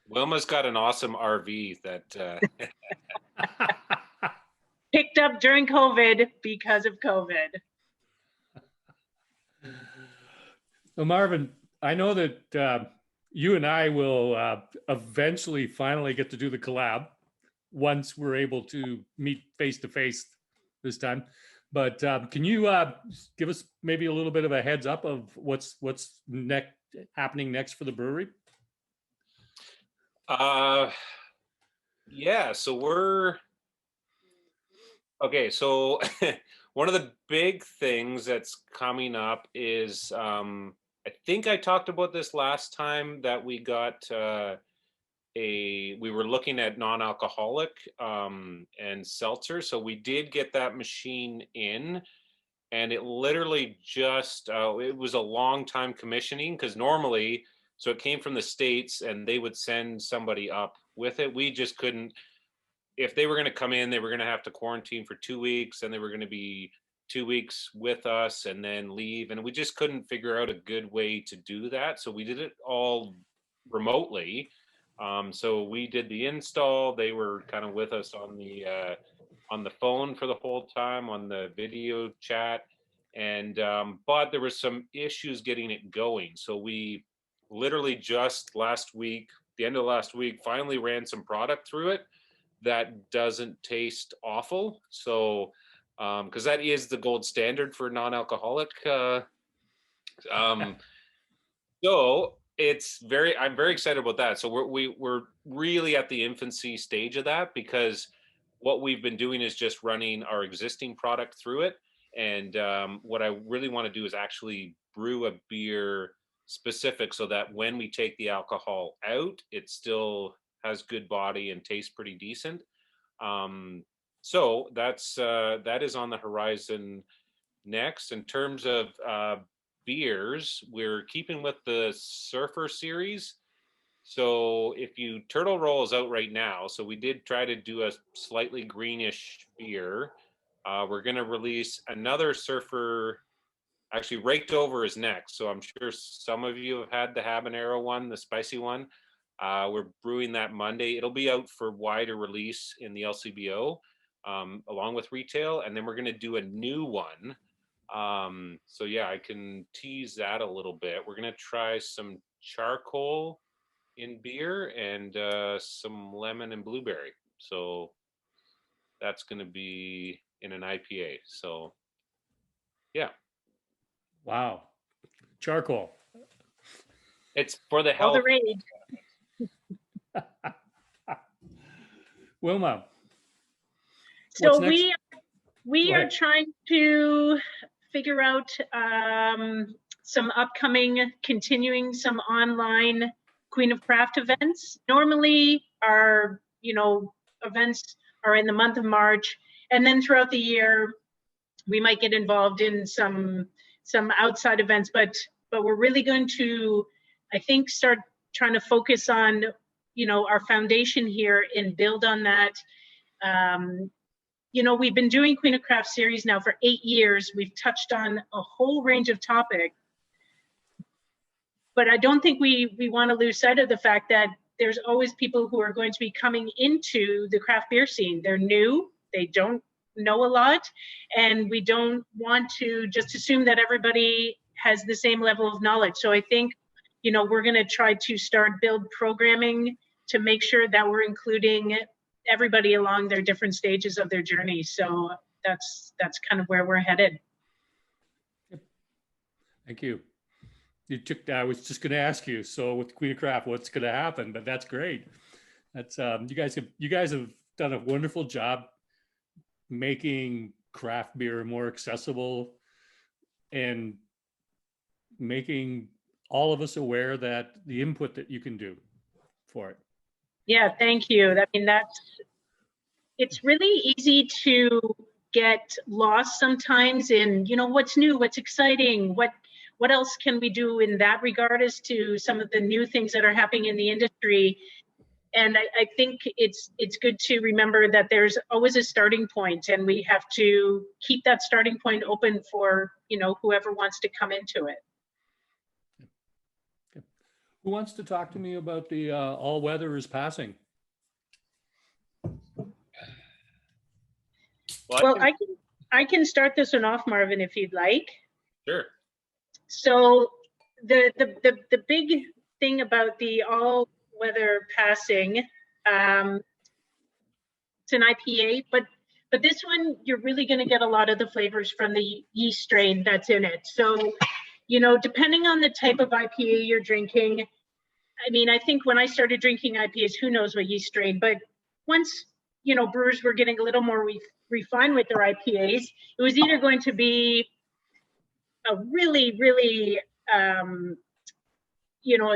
Wilma's got an awesome RV that Picked up during COVID because of COVID. So Marvin, I know that you and I will eventually finally get to do the collab once we're able to meet face to face this time. But can you give us maybe a little bit of a heads up of what's happening next for the brewery? Yeah, so we're okay. So one of the big things that's coming up is I think I talked about this last time that we got we were looking at non-alcoholic and seltzer. So we did get that machine in, and it literally just it was a long time commissioning, because normally, so it came from the States and they would send somebody up with it. We just couldn't, if they were going to come in, they were going to have to quarantine for 2 weeks, and they were going to be 2 weeks with us and then leave. And we just couldn't figure out a good way to do that. So we did it all remotely. So we did the install. They were kind of with us on the phone for the whole time, on the video chat. And but there was some issues getting it going. So we literally just last week, the end of last week, finally ran some product through it that doesn't taste awful. So because that is the gold standard for non-alcoholic. So I'm very excited about that. So we're really at the infancy stage of that, because what we've been doing is just running our existing product through it. And what I really want to do is actually brew a beer specific, so that when we take the alcohol out, it still has good body and tastes pretty decent. So that is on the horizon next. In terms of beers, we're keeping with the Surfer series. So if you Turtle Roll is out right now, so we did try to do a slightly greenish beer. We're going to release another Surfer. Actually, Raked Over is next. So I'm sure some of you have had the habanero one, the spicy one. We're brewing that Monday. It'll be out for wider release in the LCBO, along with retail. And then we're going to do a new one. So yeah, I can tease that a little bit. We're going to try some charcoal in beer and some lemon and blueberry. So that's going to be in an IPA. So yeah. Wow. Charcoal. It's for the All health. the rage. Wilma. So what's next? we Go are ahead. trying to figure out some upcoming, continuing some online Queen of Craft events. Normally our, events are in the month of March, and then throughout the year, we might get involved in some outside events, but we're really going to, I think, start trying to focus on, our foundation here and build on that. We've been doing Queen of Craft series now for 8 years. We've touched on a whole range of topics, but I don't think we want to lose sight of the fact that there's always people who are going to be coming into the craft beer scene. They're new, they don't know a lot, and we don't want to just assume that everybody has the same level of knowledge. So I think, we're going to try to build programming to make sure that we're including everybody along their different stages of their journey. So that's kind of where we're headed. Thank you. I was just going to ask you, so with Queen of Craft, what's going to happen? But that's great. That's you guys have done a wonderful job making craft beer more accessible and making all of us aware that the input that you can do for it. Yeah, thank you. I mean, it's really easy to get lost sometimes in, what's new, what's exciting, what else can we do in that regard as to some of the new things that are happening in the industry. And I think it's good to remember that there's always a starting point, and we have to keep that starting point open for, whoever wants to come into it. Okay. Who wants to talk to me about the All Weather is Passing? Well, I can start this one off, Marvin, if you'd like. Sure. So the big thing about the All Weather Passing, it's an IPA, but this one, you're really going to get a lot of the flavors from the yeast strain that's in it. So, depending on the type of IPA you're drinking, I mean, I think when I started drinking IPAs, who knows what yeast strain, but once, brewers were getting a little more refined with their IPAs, it was either going to be a really, really, a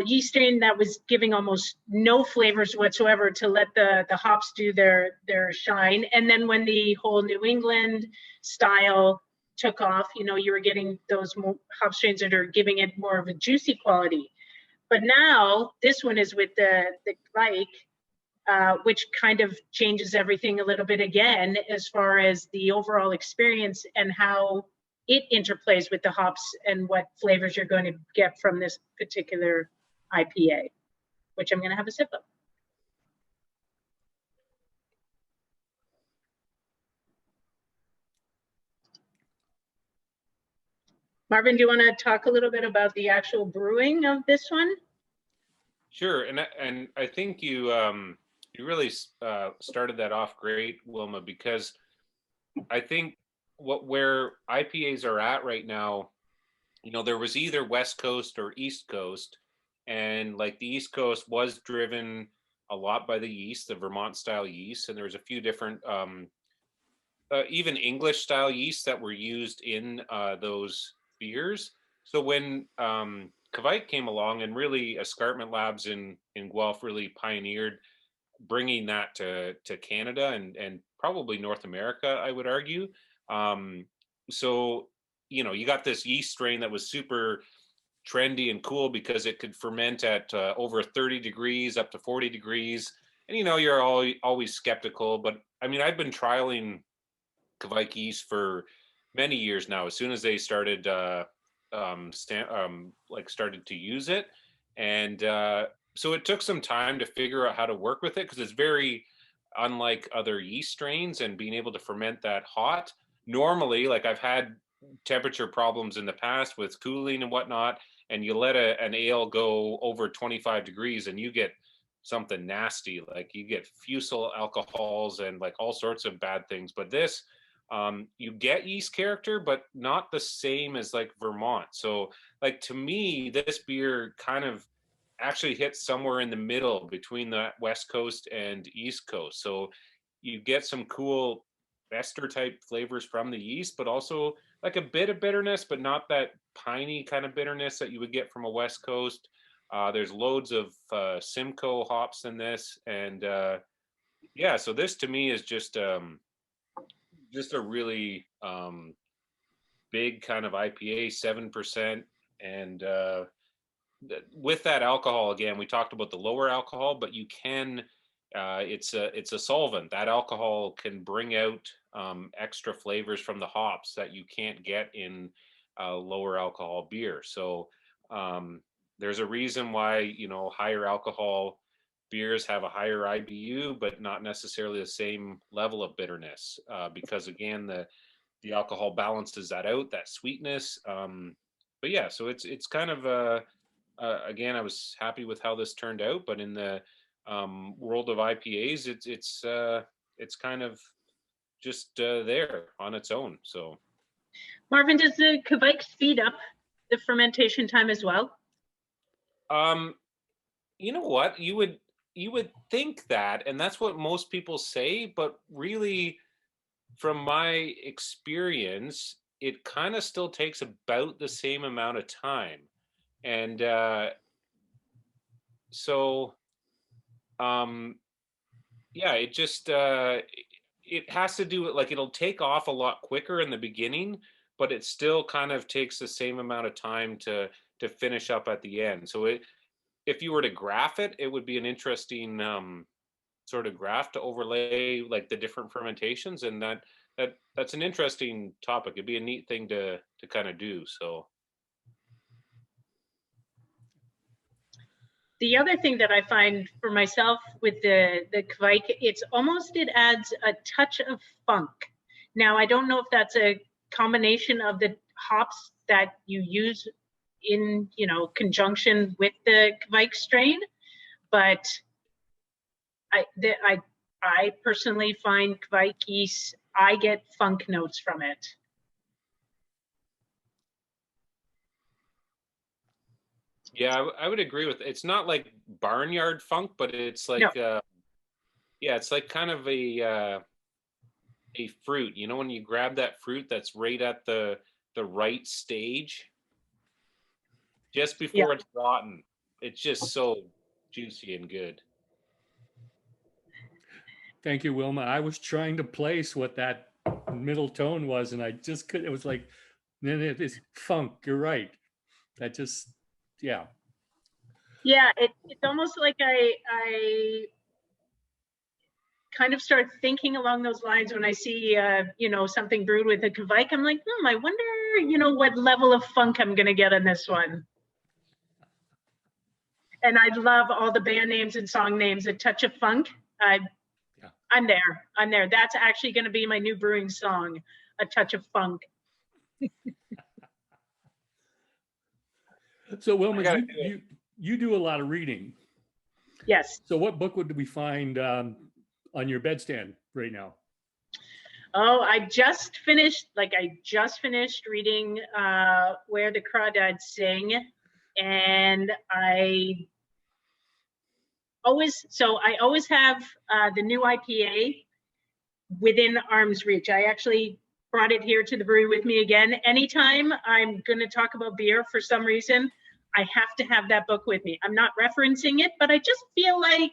yeast strain that was giving almost no flavors whatsoever to let the hops do their shine. And then when the whole New England style took off, you were getting those hop strains that are giving it more of a juicy quality. But now this one is with the Dyck, which kind of changes everything a little bit again, as far as the overall experience and how it interplays with the hops and what flavors you're going to get from this particular IPA, which I'm going to have a sip of. Marvin, do you want to talk a little bit about the actual brewing of this one? Sure, and I think you really started that off great, Wilma, because I think where IPAs are at right now, there was either West Coast or East Coast, and like the East Coast was driven a lot by the yeast, the Vermont style yeast, and there was a few different even English style yeast that were used in those beers. So when Kvike came along, and really Escarpment Labs in Guelph really pioneered bringing that to Canada and probably North America, I would argue. So, you got this yeast strain that was super trendy and cool because it could ferment at over 30 degrees up to 40 degrees. And, you're always skeptical, but I mean, I've been trialing Kvike yeast for many years now, as soon as they started started to use it. And so it took some time to figure out how to work with it, because it's very unlike other yeast strains and being able to ferment that hot. Normally, like I've had temperature problems in the past with cooling and whatnot, and you let an ale go over 25 degrees and you get something nasty, like you get fusel alcohols and like all sorts of bad things. But this, you get yeast character, but not the same as like Vermont. So like, to me, this beer kind of actually hits somewhere in the middle between the West Coast and East Coast. So you get some cool ester type flavors from the yeast, but also like a bit of bitterness, but not that piney kind of bitterness that you would get from a West Coast. There's loads of Simcoe hops in this, and yeah, so this to me is just a really big kind of IPA, 7%, and with that alcohol, again, we talked about the lower alcohol, but you can, it's a solvent. That alcohol can bring out extra flavors from the hops that you can't get in lower alcohol beer. So there's a reason why, you know, higher alcohol beers have a higher IBU, but not necessarily the same level of bitterness, because again, the alcohol balances that out, that sweetness. But yeah, so it's kind of again, I was happy with how this turned out, but in the world of IPAs, it's kind of just there on its own. So, Marvin, does the Kvike speed up the fermentation time as well? You know what? You would think that, and that's what most people say, but really, from my experience, it kind of still takes about the same amount of time. And so, yeah, it just, it has to do with, like, it'll take off a lot quicker in the beginning, but it still kind of takes the same amount of time to finish up at the end. So if you were to graph it, it would be an interesting sort of graph to overlay like the different fermentations, and that's an interesting topic. It'd be a neat thing to kind of do. So. The other thing that I find for myself with the Kvike, it adds a touch of funk. Now, I don't know if that's a combination of the hops that you use in, you know, conjunction with the Kvike strain, but I personally find Kvike yeast, I get funk notes from it. Yeah, I would agree with it. It's not like barnyard funk, but it's like, No. Yeah, it's like kind of a fruit. You know, when you grab that fruit that's right at the right stage, just before it's rotten. It's just so juicy and good. Thank you, Wilma. I was trying to place what that middle tone was, and I just couldn't. It was like, then it is funk. You're right. That just, yeah. Yeah, it's almost like I kind of start thinking along those lines when I see, you know, something brewed with a Kvike. I'm like, I wonder, you know, what level of funk I'm going to get on this one. And I love all the band names and song names, A Touch of Funk. I'm there. That's actually going to be my new brewing song, A Touch of Funk. So Wilma, you do a lot of reading. Yes. So what book would we find on your bedstand right now? Oh, I just finished reading Where the Crawdads Sing. And I always have the new IPA within arm's reach. I actually brought it here to the brewery with me again. Anytime I'm going to talk about beer for some reason, I have to have that book with me. I'm not referencing it, but I just feel like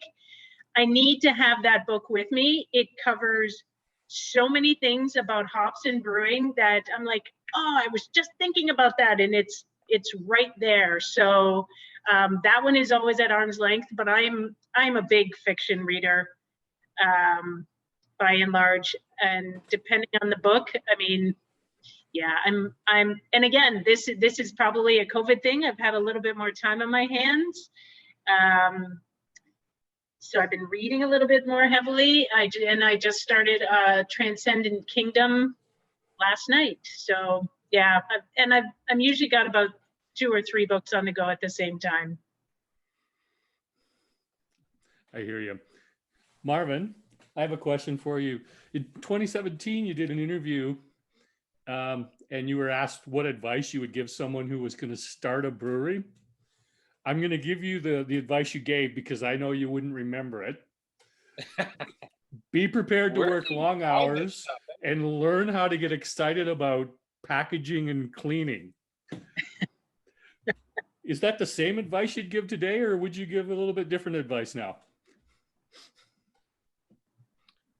I need to have that book with me. It covers so many things about hops and brewing that I'm like, oh, I was just thinking about that, and it's right there. So that one is always at arm's length, but I'm a big fiction reader by and large, and depending on the book, I mean, yeah, I'm and again, this is probably a COVID thing. I've had a little bit more time on my hands. So I've been reading a little bit more heavily. I just started Transcendent Kingdom last night. So yeah, I'm usually got about 2 or 3 books on the go at the same time. I hear you. Marvin, I have a question for you. In 2017, you did an interview and you were asked what advice you would give someone who was going to start a brewery. I'm going to give you the advice you gave because I know you wouldn't remember it. Be prepared to work long hours and learn how to get excited about packaging and cleaning. Is that the same advice you'd give today, or would you give a little bit different advice now?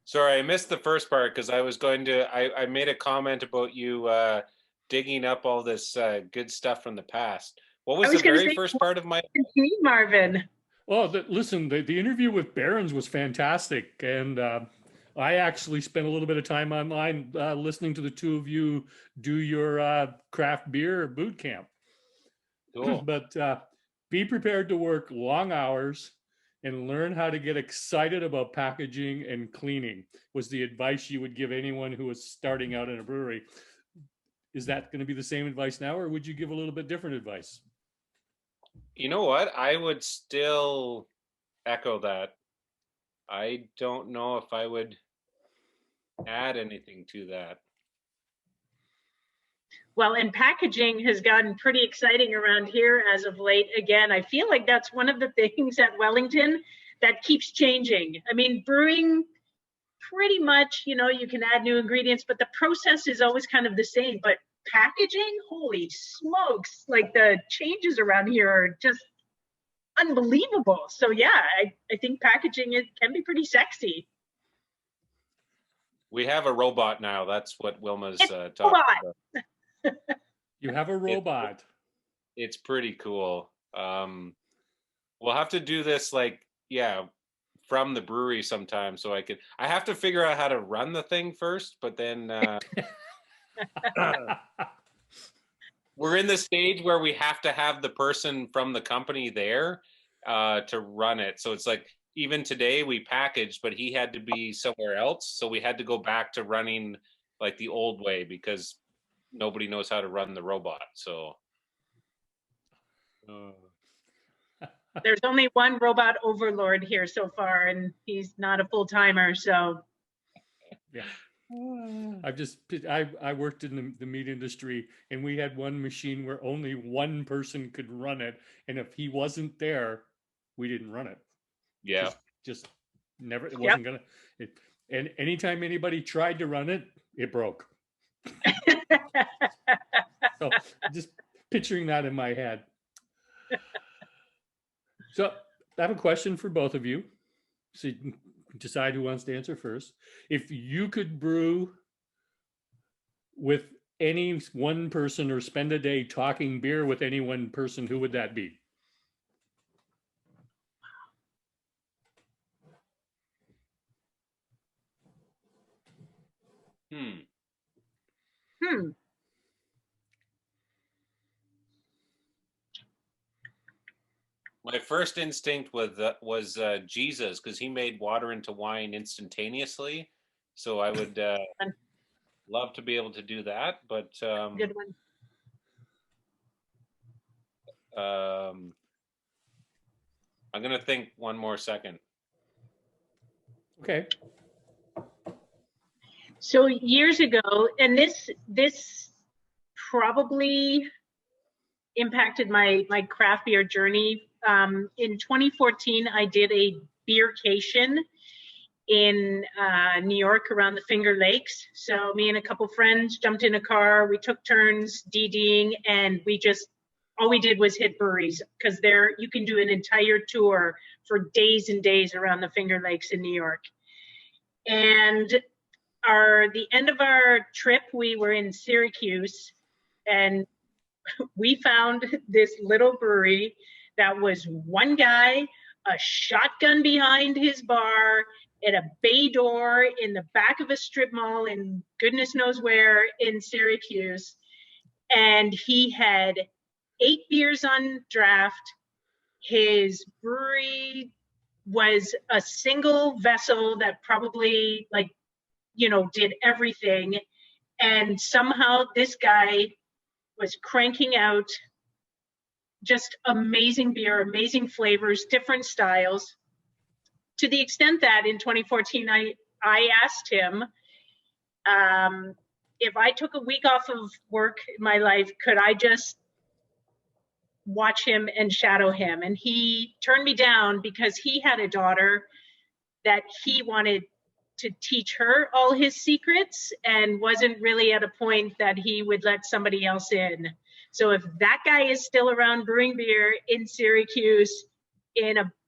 Sorry, I missed the first part because I was going to, I made a comment about you digging up all this good stuff from the past. What was the very first part of my? Marvin. Well, listen, the interview with Barron's was fantastic. And I actually spent a little bit of time online listening to the two of you do your craft beer boot camp. Cool. But be prepared to work long hours and learn how to get excited about packaging and cleaning was the advice you would give anyone who was starting out in a brewery. Is that going to be the same advice now, or would you give a little bit different advice? You know what? I would still echo that. I don't know if I would add anything to that. Well, and packaging has gotten pretty exciting around here as of late. Again, I feel like that's one of the things at Wellington that keeps changing. I mean, brewing, pretty much, you know, you can add new ingredients, but the process is always kind of the same. But packaging, holy smokes, like the changes around here are just unbelievable. So yeah, I think packaging can be pretty sexy. We have a robot now. That's what Wilma's talking about. You have a robot. It's pretty cool. We'll have to do this from the brewery sometime so I have to figure out how to run the thing first, but then we're in the stage where we have to have the person from the company there to run it. So it's like, even today we packaged, but he had to be somewhere else. So we had to go back to running like the old way because nobody knows how to run the robot. So there's only one robot overlord here so far, and he's not a full-timer. So yeah, I worked in the meat industry, and we had one machine where only one person could run it, and if he wasn't there, we didn't run it. Yeah, just never. It wasn't gonna. And anytime anybody tried to run it, it broke. So just picturing that in my head. So I have a question for both of you. So you can decide who wants to answer first. If you could brew with any one person or spend a day talking beer with any one person, who would that be? My first instinct was Jesus, because he made water into wine instantaneously. So I would love to be able to do that, but good one. I'm gonna think one more second. Okay. So years ago, and this probably impacted my craft beer journey. In 2014, I did a beercation in New York around the Finger Lakes. So me and a couple friends jumped in a car, we took turns DDing, and all we did was hit breweries, because there you can do an entire tour for days and days around the Finger Lakes in New York. And the end of our trip, we were in Syracuse, and we found this little brewery that was one guy, a shotgun behind his bar, at a bay door in the back of a strip mall in goodness knows where in Syracuse. And he had 8 beers on draft. His brewery was a single vessel that probably did everything. And somehow this guy was cranking out just amazing beer, amazing flavors, different styles, to the extent that in 2014, I asked him, if I took a week off of work in my life, could I just watch him and shadow him? And he turned me down because he had a daughter that he wanted to teach her all his secrets and wasn't really at a point that he would let somebody else in. So if that guy is still around brewing beer in Syracuse,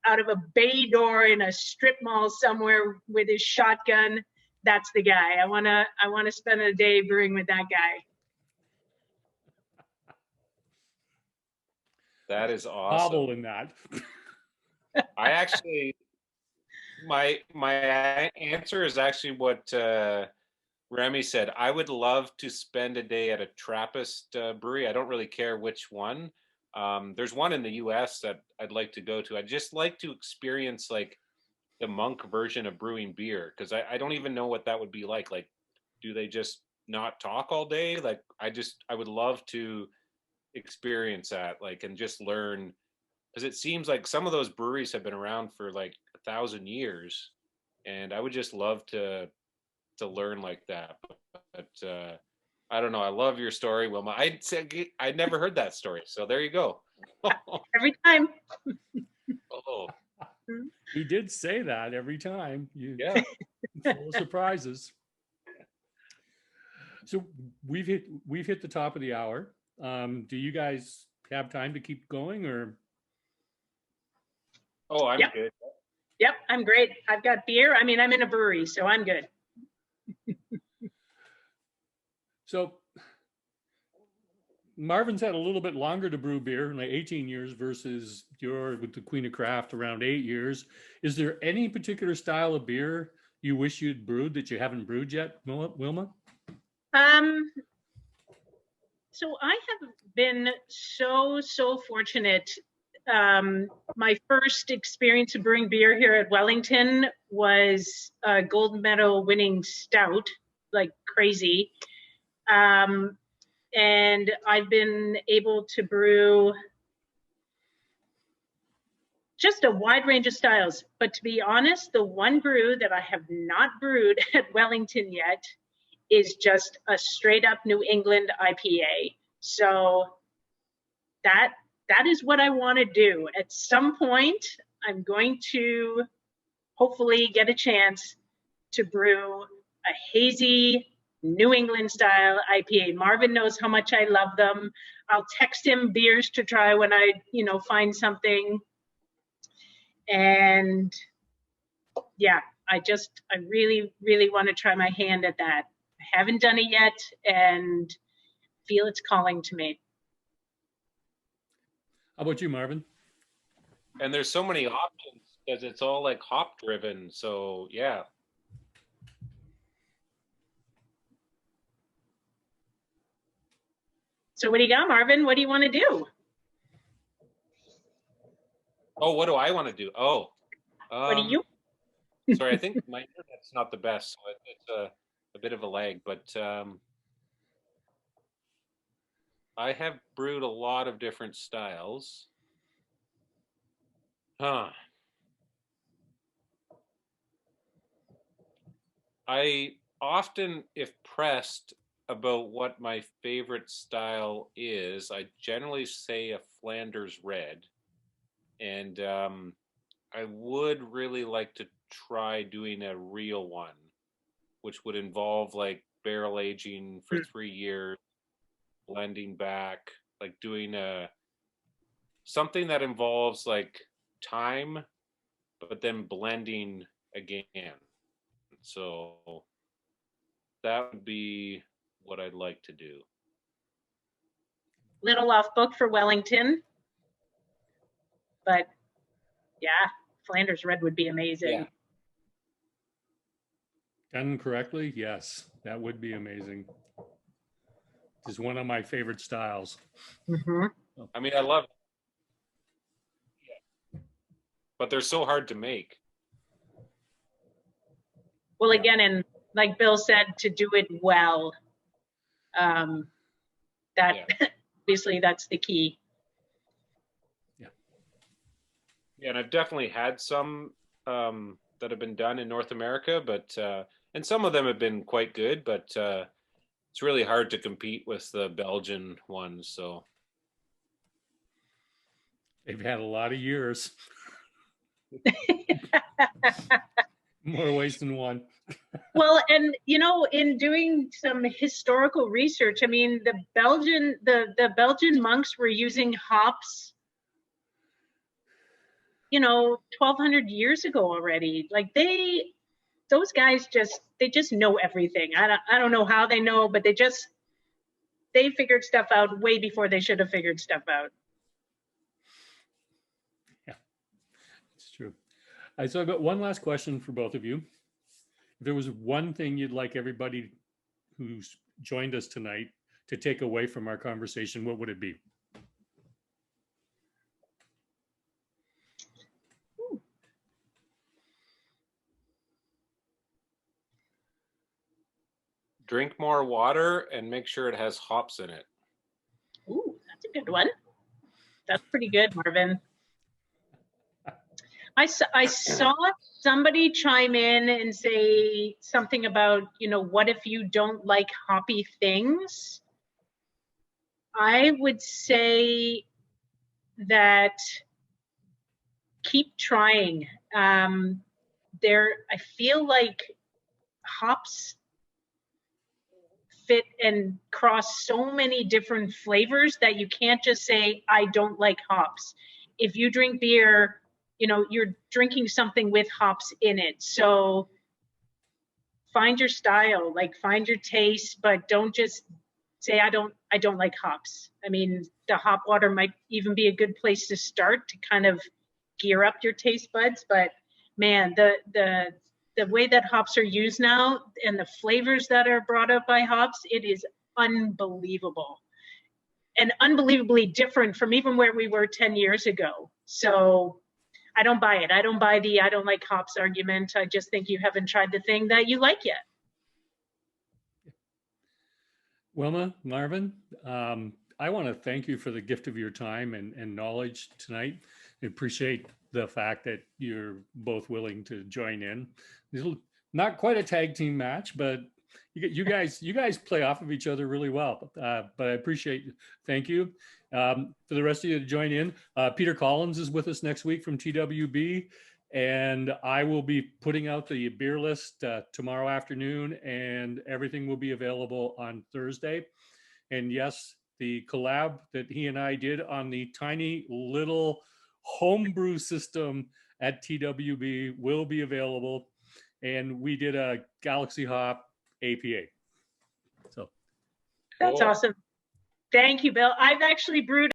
out of a bay door in a strip mall somewhere with his shotgun, that's the guy. I wanna spend a day brewing with that guy. That is Hobble awesome. in that. I actually, my answer is actually what Remy said. I would love to spend a day at a Trappist brewery. I don't really care which one. There's one in the US that I'd like to go to. I'd just like to experience like the monk version of brewing beer, because I don't even know what that would be like. Like, do they just not talk all day? Like, I would love to experience that, like, and just learn, because it seems like some of those breweries have been around for like 1,000 years, and I would just love to learn like that. But I don't know. I love your story, Wilma. I'd never heard that story, so there you go. Every time. Oh, He did say that every time. yeah. Full of surprises. So we've hit the top of the hour. Do you guys have time to keep going, or? Oh, I'm Yep. good. Yep, I'm great. I've got beer. I mean, I'm in a brewery, so I'm good. So Marvin's had a little bit longer to brew beer, like 18 years versus your with the Queen of Craft around 8 years. Is there any particular style of beer you wish you'd brewed that you haven't brewed yet, Wilma? So I have been so fortunate. My first experience of brewing beer here at Wellington was a gold medal winning stout, like crazy. And I've been able to brew just a wide range of styles. But to be honest, the one brew that I have not brewed at Wellington yet is just a straight up New England IPA. So that is what I want to do. At some point, I'm going to hopefully get a chance to brew a hazy New England style IPA. Marvin knows how much I love them. I'll text him beers to try when I, find something. And yeah, I really, really want to try my hand at that. I haven't done it yet and feel it's calling to me. How about you, Marvin? And there's so many options because it's all like hop driven. So yeah. So what do you got, Marvin? What do you want to do? Oh, what do I want to do? Oh, What do you? sorry, I think my internet's not the best, so it's a bit of a lag. But I have brewed a lot of different styles. I often, if pressed about what my favorite style is, I generally say a Flanders Red. And I would really like to try doing a real one, which would involve like barrel aging for 3 years, blending back, like doing something that involves like time, but then blending again. So that would be what I'd like to do. Little off book for Wellington, but yeah, Flanders Red would be amazing. Yeah. Done correctly, yes, that would be amazing. It's one of my favorite styles. Mm-hmm. I mean, I love it. Yeah. But they're so hard to make. Well, again, and like Bill said, to do it well, obviously that's the key. Yeah, and I've definitely had some that have been done in North America, but and some of them have been quite good, but it's really hard to compete with the Belgian ones. So They've had a lot of years. More ways than one. Well, and you know, in doing some historical research, I mean, the Belgian monks were using hops, you know, 1200 years ago already. Like those guys they just know everything. I don't know how they know, but they figured stuff out way before they should have figured stuff out. Yeah, it's true. So I've got one last question for both of you. If there was one thing you'd like everybody who's joined us tonight to take away from our conversation, what would it be? Drink more water and make sure it has hops in it. Ooh, that's a good one. That's pretty good, Marvin. I saw somebody chime in and say something about, you know, what if you don't like hoppy things? I would say that keep trying. I feel like hops fit and cross so many different flavors that you can't just say, I don't like hops. If you drink beer, you know, you're drinking something with hops in it. So find your style, like find your taste, but don't just say, I don't like hops. I mean, the hop water might even be a good place to start to kind of gear up your taste buds. But man, the way that hops are used now and the flavors that are brought up by hops, it is unbelievable and unbelievably different from even where we were 10 years ago. So I don't buy it. I don't buy the I don't like hops argument. I just think you haven't tried the thing that you like yet. Wilma, Marvin, I want to thank you for the gift of your time and knowledge tonight. I appreciate the fact that you're both willing to join in. This is not quite a tag team match, but you guys play off of each other really well. But I appreciate you. Thank you. For the rest of you to join in, Peter Collins is with us next week from TWB, and I will be putting out the beer list tomorrow afternoon, and everything will be available on Thursday. And yes, the collab that he and I did on the tiny little homebrew system at TWB will be available, and we did a Galaxy Hop APA. So that's awesome. Thank you, Bill. I've actually brewed